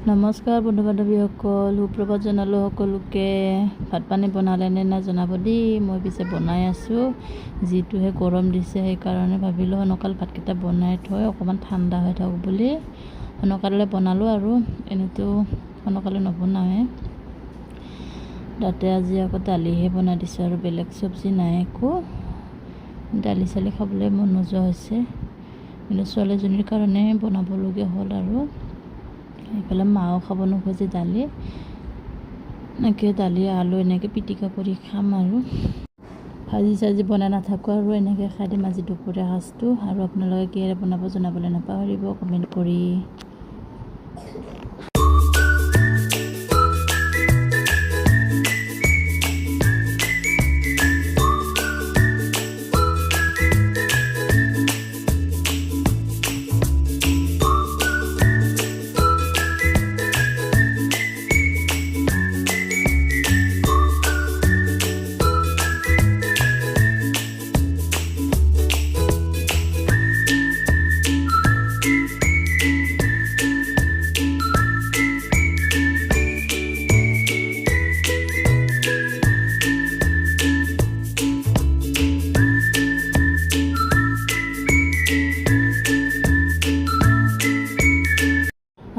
নমস্কাৰ বন্ধু বান্ধৱীসকল, সুপ্ৰভাত জনালোঁ সকলোকে। ভাত পানী বনালে নে নাই জনাব দেই। মই পিছে বনাই আছোঁ, যিটোহে গৰম দিছে সেইকাৰণে ভাবিলোঁ সোনকালে ভাতকেইটা বনাই থৈ অকণমান ঠাণ্ডা হৈ থাকক বুলি সোনকালে বনালোঁ। আৰু এনেইতো সোনকালে নবনাওঁৱে। তাতে আজি আকৌ দালিহে বনাই দিছোঁ আৰু বেলেগ চব্জি নাই একো। দালি চালি খাবলৈ মন নোযোৱা হৈছে, কিন্তু ছোৱালীজনীৰ কাৰণে বনাবলগীয়া হ'ল। আৰু এইফালে মাও খাব নোখোজে দালি, এনেকৈ দালি আলু এনেকৈ পিটিকা কৰি খাম আৰু ভাজি চাজি বনাই নাথাকোঁ আৰু এনেকৈ খাই দিম আজি দুপৰীয়া সাজটো। আৰু আপোনালোকে কিহেৰে বনাব জনাবলৈ নাপাহৰিব কমেণ্ট কৰি।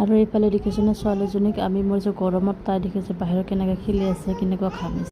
আৰু এইফালে দেখিছোঁ নে ছোৱালীজনীক, আমি মোৰ যে গৰমত তাই দেখিছে বাহিৰত কেনেকৈ খেলি আছে, কেনেকুৱা ঘামিছে।